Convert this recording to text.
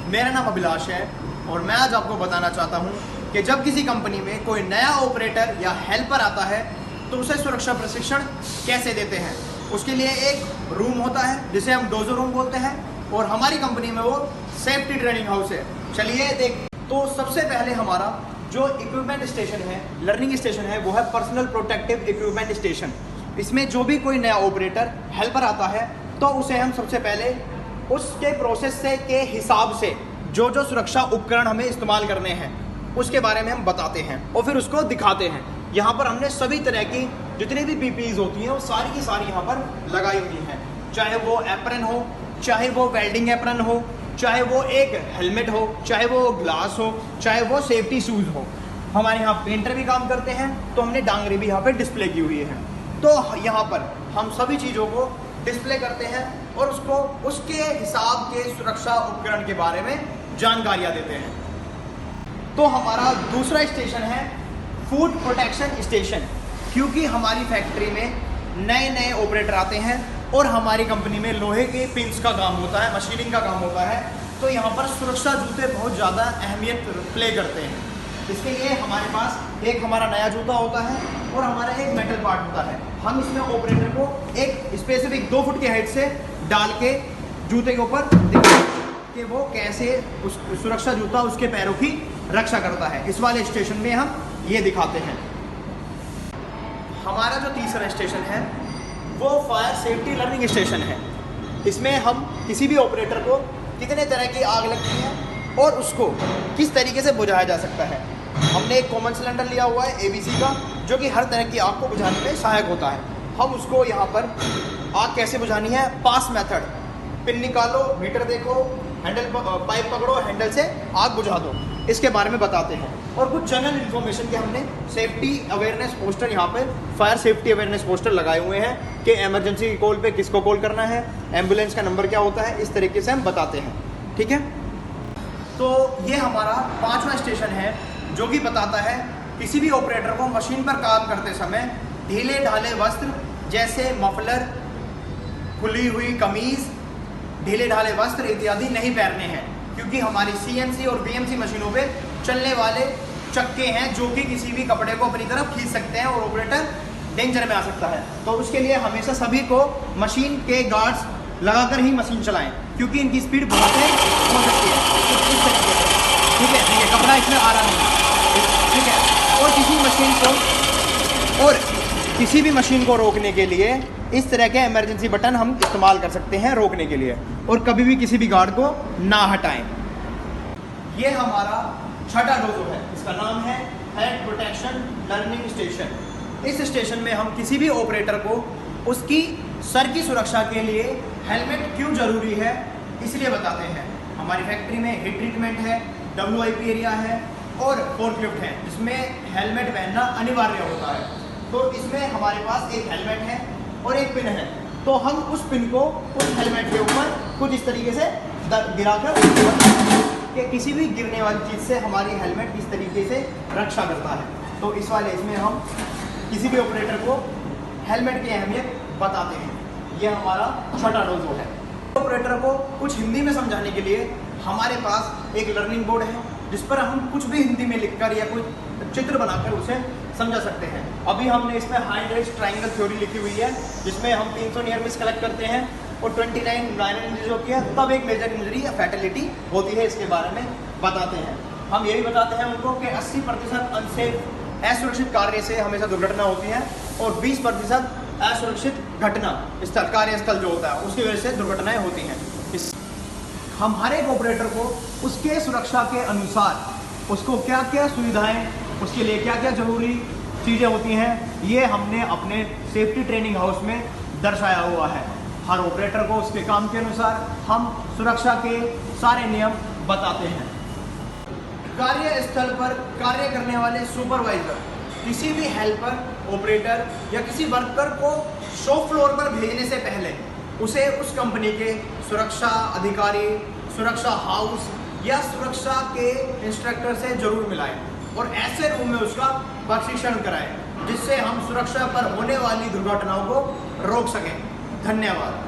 मेरा नाम अभिलाष है और मैं आज आपको बताना चाहता हूँ कि जब किसी कंपनी में कोई नया ऑपरेटर या हेल्पर आता है तो उसे सुरक्षा प्रशिक्षण कैसे देते हैं। उसके लिए एक रूम होता है जिसे हम डोजो रूम बोलते हैं और हमारी कंपनी में वो सेफ्टी ट्रेनिंग हाउस है। चलिए देख। तो सबसे पहले हमारा जो इक्विपमेंट स्टेशन है, लर्निंग स्टेशन है, वो है पर्सनल प्रोटेक्टिव इक्विपमेंट स्टेशन। इसमें जो भी कोई नया ऑपरेटर हेल्पर आता है तो उसे हम सबसे पहले उसके प्रोसेस से के हिसाब से जो जो सुरक्षा उपकरण हमें इस्तेमाल करने हैं उसके बारे में हम बताते हैं और फिर उसको दिखाते हैं। यहाँ पर हमने सभी तरह की जितनी भी पीपीईज होती हैं वो सारी की सारी यहाँ पर लगाई हुई हैं, चाहे वो एप्रन हो, चाहे वो वेल्डिंग एप्रन हो, चाहे वो एक हेलमेट हो, चाहे वो ग्लास हो, चाहे वो सेफ्टी शूज़ हो। हमारे यहाँ पेंटर भी काम करते हैं तो हमने डांगरी भी यहाँ पर डिस्प्ले की हुई है। तो यहाँ पर हम सभी चीज़ों को डिस्प्ले करते हैं और उसको उसके हिसाब के सुरक्षा उपकरण के बारे में जानकारियाँ देते हैं। तो हमारा दूसरा स्टेशन है फूड प्रोटेक्शन स्टेशन। क्योंकि हमारी फैक्ट्री में नए नए ऑपरेटर आते हैं और हमारी कंपनी में लोहे के पिंस का काम होता है, मशीनिंग का काम होता है, तो यहाँ पर सुरक्षा जूते बहुत ज़्यादा अहमियत प्ले करते हैं। इसके लिए हमारे पास एक हमारा नया जूता होता है और हमारा एक मेटल पार्ट होता है। हम इसमें ऑपरेटर को एक स्पेसिफिक 2 फुट की हाइट से डाल के जूते के ऊपर दिखाते हैं कि वो कैसे उस सुरक्षा जूता उसके पैरों की रक्षा करता है। इस वाले स्टेशन में हम ये दिखाते हैं। हमारा जो तीसरा स्टेशन है वो फायर सेफ्टी लर्निंग स्टेशन है। इसमें हम किसी भी ऑपरेटर को कितने तरह की आग लगती है और उसको किस तरीके से बुझाया जा सकता है। हमने एक कॉमन सिलेंडर लिया हुआ है ABC का, जो कि हर तरह की आग को बुझाने में सहायक होता है। हम उसको यहाँ पर आग कैसे बुझानी है, पास मेथड, पिन निकालो, मीटर देखो, हैंडल पाइप पकड़ो, हैंडल से आग बुझा दो, इसके बारे में बताते हैं। और कुछ जनरल इन्फॉर्मेशन के हमने सेफ्टी अवेयरनेस पोस्टर यहाँ पे फायर सेफ्टी अवेयरनेस पोस्टर लगाए हुए हैं कि इमरजेंसी कॉल पे किसको कॉल करना है, एम्बुलेंस का नंबर क्या होता है, इस तरीके से हम बताते हैं। ठीक है। तो ये हमारा 5वां स्टेशन है जो कि बताता है किसी भी ऑपरेटर को मशीन पर काम करते समय ढीले ढाले वस्त्र जैसे मफलर, खुली हुई कमीज, ढीले ढाले वस्त्र इत्यादि नहीं पहनने हैं। क्योंकि हमारी CNC और BMC मशीनों पे चलने वाले चक्के हैं जो कि किसी भी कपड़े को अपनी तरफ खींच सकते हैं और ऑपरेटर डेंजर में आ सकता है। तो उसके लिए हमेशा सभी को मशीन के गार्ड्स लगाकर ही मशीन चलाएं, क्योंकि इनकी स्पीड बहुत तेज हो सकती है। इस तरीके से, ठीक है, ठीक है, कपड़ा इसमें आ रहा नहीं, ठीक है। और किसी भी मशीन को रोकने के लिए इस तरह के इमरजेंसी बटन हम इस्तेमाल कर सकते हैं रोकने के लिए, और कभी भी किसी भी गार्ड को ना हटाएं। ये हमारा 6वां डोजो है, इसका नाम है हेड प्रोटेक्शन लर्निंग स्टेशन। इस स्टेशन में हम किसी भी ऑपरेटर को उसकी सर की सुरक्षा के लिए हेलमेट क्यों जरूरी है इसलिए बताते हैं। हमारी फैक्ट्री में हीट ट्रीटमेंट है, WIP एरिया है और फोर्कलिफ्ट है, जिसमें हेलमेट पहनना अनिवार्य होता है। तो इसमें हमारे पास एक हेलमेट है और एक पिन है, तो हम उस पिन को उस हेलमेट के ऊपर कुछ इस तरीके से गिराकर कि किसी भी गिरने वाली चीज़ से हमारी हेलमेट किस तरीके से रक्षा करता है। तो इस वाले इसमें हम किसी भी ऑपरेटर को हेलमेट की अहमियत बताते हैं। यह हमारा 6वां डोजो है। ऑपरेटर को कुछ हिंदी में समझाने के लिए हमारे पास एक लर्निंग बोर्ड है जिस पर हम कुछ भी हिंदी में लिखकर या कोई चित्र बनाकर उसे समझा सकते हैं। अभी हमने इसमें हाइड रेस्ट ट्राइंगल थ्योरी लिखी हुई है, जिसमें हम 300 नियर मिस कलेक्ट करते हैं और 29 माइनर इंजरी होती है, तब एक मेजर इंजरी या फैटेलिटी होती है। इसके बारे में बताते हैं। हम यही बताते हैं उनको कि 80% अनसेफ असुरक्षित कार्य से हमेशा दुर्घटना होती है और 20% असुरक्षित घटना स्थल, कार्यस्थल जो होता है उसकी वजह से दुर्घटनाएं होती हैं। हम हर एक ऑपरेटर को उसके सुरक्षा के अनुसार उसको क्या क्या सुविधाएं, उसके लिए क्या क्या जरूरी चीज़ें होती हैं, ये हमने अपने सेफ्टी ट्रेनिंग हाउस में दर्शाया हुआ है। हर ऑपरेटर को उसके काम के अनुसार हम सुरक्षा के सारे नियम बताते हैं। कार्यस्थल पर कार्य करने वाले सुपरवाइजर किसी भी हेल्पर, ऑपरेटर या किसी वर्कर को शॉप फ्लोर पर भेजने से पहले उसे उस कंपनी के सुरक्षा अधिकारी, सुरक्षा हाउस या सुरक्षा के इंस्ट्रक्टर से जरूर मिलाएं और ऐसे रूम में उसका प्रशिक्षण कराएं, जिससे हम सुरक्षा पर होने वाली दुर्घटनाओं को रोक सकें। धन्यवाद।